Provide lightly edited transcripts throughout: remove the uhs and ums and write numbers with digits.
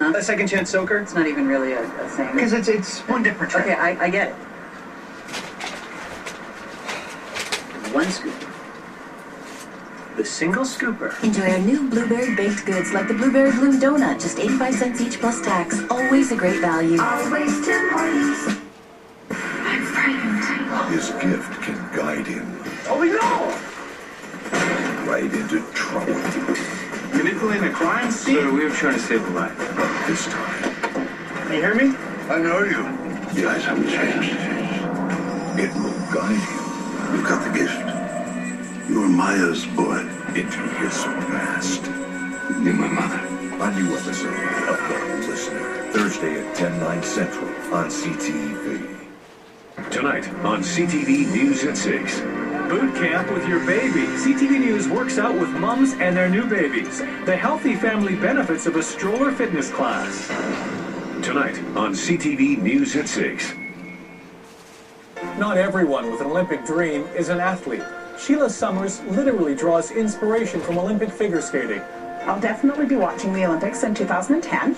enough? A second chance soaker? It's not even really a thing. Because it's one different trick. Okay, I get it. One scoop. The single scooper. Enjoy our new blueberry baked goods like the Blueberry Bloom Donut, just 85 cents each plus tax. Always a great value. Always 10 points. I'm frightened. His gift can guide him Oh, no! right into trouble. Manipulating a crime scene? Sir, we were trying to save a life. But this time, Can you hear me? I know you. You guys haven't changed. It will guide you. You've got the gift. You're Maya's boy into his past. You're my mother. A new episode of The Listener. Thursday at 10/9 Central on CTV. Tonight on CTV News at 6. Boot camp with your baby. CTV News works out with moms and their new babies. The healthy family benefits of a stroller fitness class. Tonight on CTV News at 6. Not everyone with an Olympic dream is an athlete. Sheila Summers literally draws inspiration from Olympic figure skating. I'll definitely be watching the Olympics in 2010.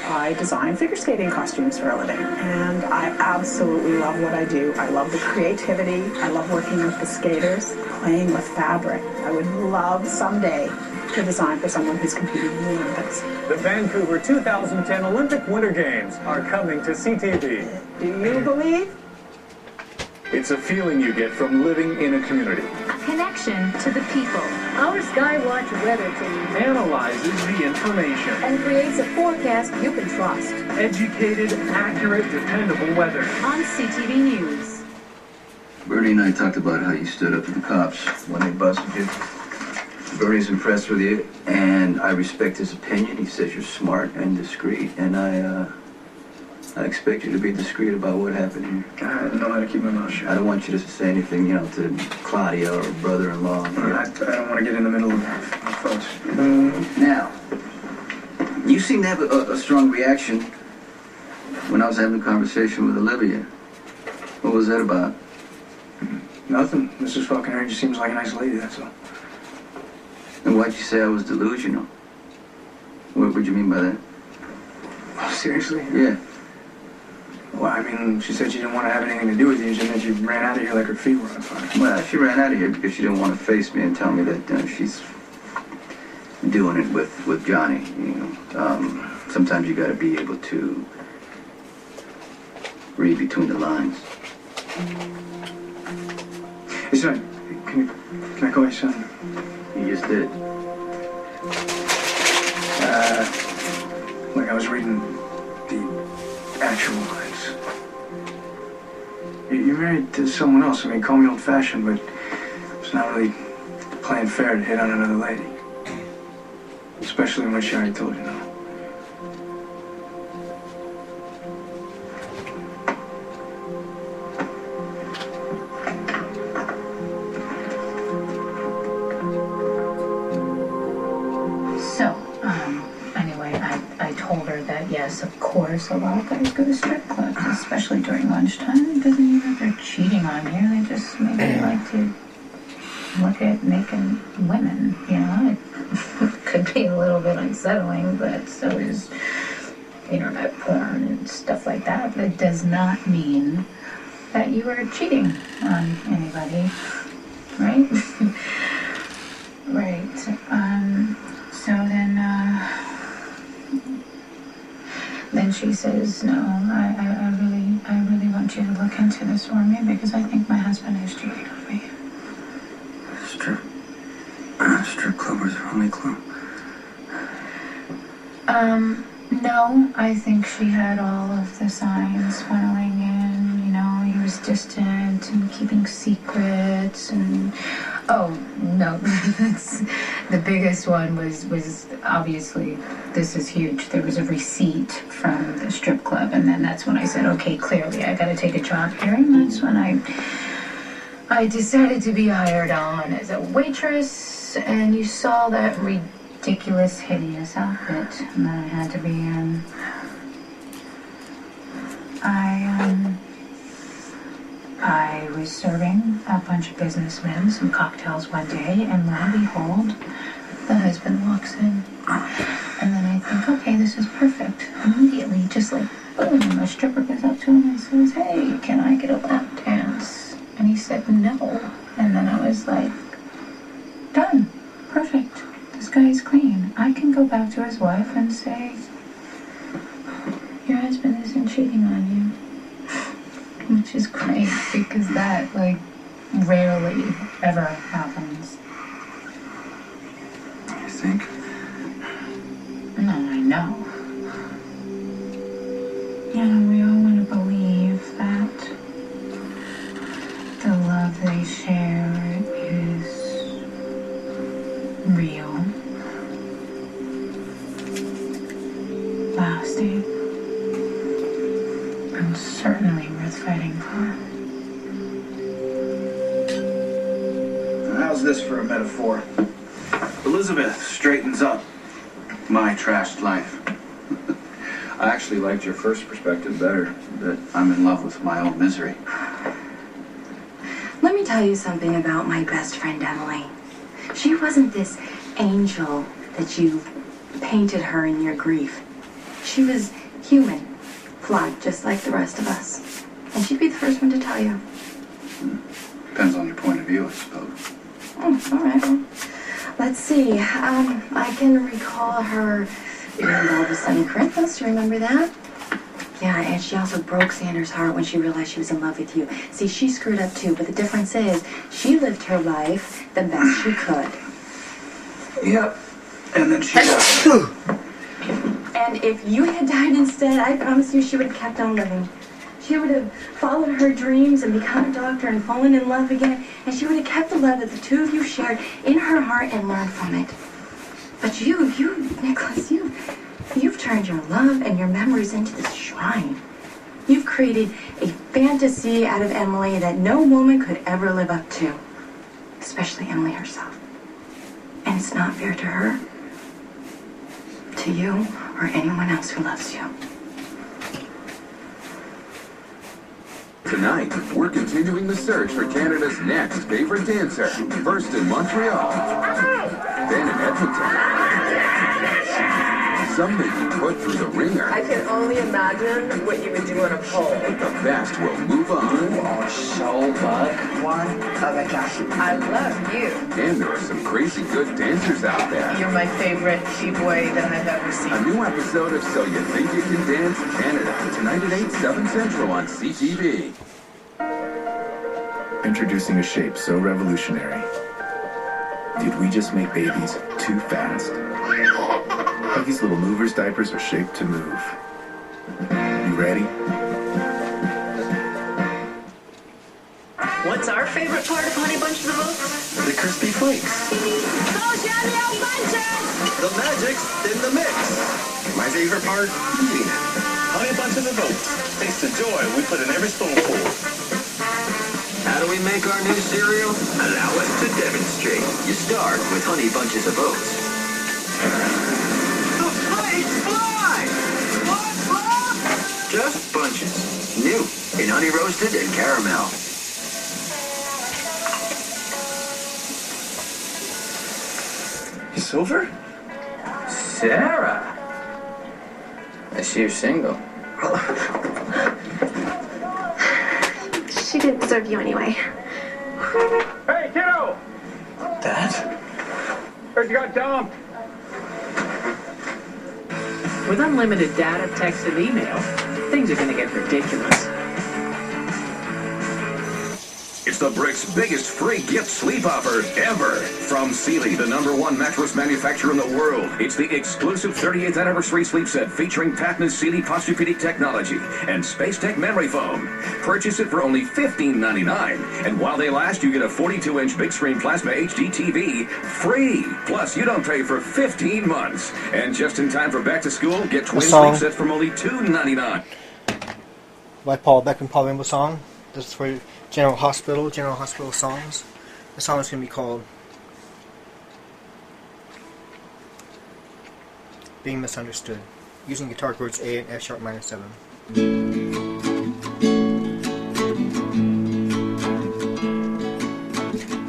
I design figure skating costumes for a living, and I absolutely love what I do. I love the creativity. I love working with the skaters, playing with fabric. I would love someday to design for someone who's competing in the Olympics. The Vancouver 2010 Olympic Winter Games are coming to CTV. Do you believe? It's a feeling you get from living in a community. A connection to the people. Our Skywatch weather team Analyzes the information. and creates a forecast you can trust. Educated, accurate, dependable weather. On CTV News. Bernie and I talked about how you stood up to the cops when they busted you. Bernie's impressed with you, and I respect his opinion. He says you're smart and discreet, and I expect you to be discreet about what happened here. I don't know how to keep my mouth shut. I don't want you to say anything, to Claudia or brother-in-law. I don't want to get in the middle of folks. Now, you seem to have a strong reaction when I was having a conversation with Olivia. What was that about? Nothing. Mrs. Falconer just seems like a nice lady, that's all. And why'd you say I was delusional? What would you mean by that? Oh, seriously? Yeah. Well, I mean, she said she didn't want to have anything to do with you, and then she ran out of here like her feet were on fire. Well, she ran out of here because she didn't want to face me and tell me that she's doing it with Johnny. Sometimes you got to be able to read between the lines. Hey, son, can I call you son? You just did. Like I was reading the actual lines. You're married to someone else. I mean, call me old-fashioned, but it's not really playing fair to hit on another lady. Especially when she already told you no. Anyway, I told her that, yes, of course, a lot of guys go to strip clubs, especially during lunchtime. It doesn't mean that they're cheating on you. They just maybe like to look at naked women, It could be a little bit unsettling, but so is internet porn and stuff like that. But it does not mean that you are cheating on anybody, right? Right. So then she says, no, I really want you to look into this for me because I think my husband is cheating on me. Strip club was her only clue. No, I think she had all of the signs funneling in, he was distant and keeping secrets and, oh, no, the biggest one was obviously, this is huge, there was a receipt from the strip club, and then that's when I said, okay, clearly I gotta take a job here, and that's when I decided to be hired on as a waitress, and you saw that ridiculous, hideous outfit that I had to be in. I was serving a bunch of businessmen some cocktails one day, and lo and behold, the husband walks in. And then I think, okay, this is perfect. Immediately, just like, boom, the stripper goes up to him and says, hey, can I get a lap dance? And he said no. And then I was like, done. Perfect. This guy is clean. I can go back to his wife and say, your husband isn't cheating on you. Which is great, because that, like, rarely ever happens. You think? No, I know. Yeah, we all want to believe that the love they share is real, lasting, and certainly worth fighting for. How's this for a metaphor? Elizabeth straightens up my trashed life. I actually liked your first perspective better, that I'm in love with my own misery. Let me tell you something about my best friend Emily. She wasn't this angel that you painted her in your grief. She was human, flawed just like the rest of us. And she'd be the first one to tell you. Depends on your point of view, I suppose. Oh, all right. Well, let's see. I can recall her being involved with Sonny Corinthos. Do you remember that? Yeah, and she also broke Sanders' heart when she realized she was in love with you. See, she screwed up too, but the difference is she lived her life the best she could. Yep. And then she And if you had died instead, I promise you she would have kept on living. She would have followed her dreams and become a doctor and fallen in love again, and she would have kept the love that the two of you shared in her heart and learned from it. But you, Nicholas, you've turned your love and your memories into this shrine. You've created a fantasy out of Emily that no woman could ever live up to, especially Emily herself. And it's not fair to her, to you, or anyone else who loves you. Tonight, we're continuing the search for Canada's next favorite dancer. First in Montreal, then in Edmonton. Some may be put through the ringer. I can only imagine what you would do on a pole. But the best will move on. You are so bug. One of a kind. I love you. And there are some crazy good dancers out there. You're my favorite T-boy that I've ever seen. A new episode of So You Think You Can Dance Canada, tonight at 8, 7 Central on CTV. Introducing a shape so revolutionary. Did we just make babies too fast? These little movers diapers are shaped to move. You ready? What's our favorite part of Honey Bunches of Oats? The crispy flakes. Those yummy bunches! The magic's in the mix. My favorite part? Eating it. Honey Bunches of Oats. Taste the joy we put in every spoonful. How do we make our new cereal? Allow us to demonstrate. You start with Honey Bunches of Oats. The flakes fly! What? Just bunches. New in honey roasted and caramel. Silver? Sarah! I see you're single. She didn't deserve you anyway. Hey, kiddo! Dad? Where'd you got dumped? With unlimited data, text, and email, things are going to get ridiculous. It's the Brick's biggest free gift sleep offer ever. From Sealy, the #1 mattress manufacturer in the world. It's the exclusive 38th anniversary sleep set featuring patented Sealy Posturepedic technology and Space Tech memory foam. Purchase it for only $15.99. And while they last, you get a 42-inch big screen plasma HD TV free. Plus, you don't pay for 15 months. And just in time for back to school, get twin sleep sets from only $2.99. By Paul Beck and Paul Rainbow song. This is for General Hospital songs. The song is going to be called Being Misunderstood, using guitar chords A and F sharp minor 7.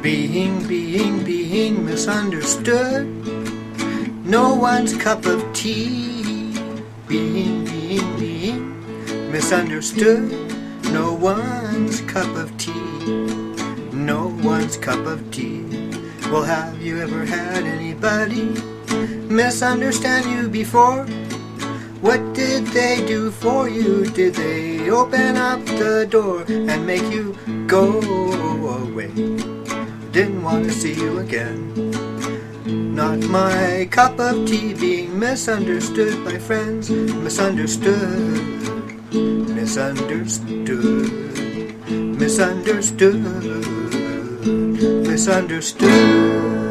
Being misunderstood. no one's cup of tea. Being misunderstood, no one's cup of tea. No one's cup of tea. Well, have you ever had anybody misunderstand you before? What did they do for you? Did they open up the door and make you go away? Didn't want to see you again. Not my cup of tea, being misunderstood by friends. Misunderstood, misunderstood, misunderstood, misunderstood.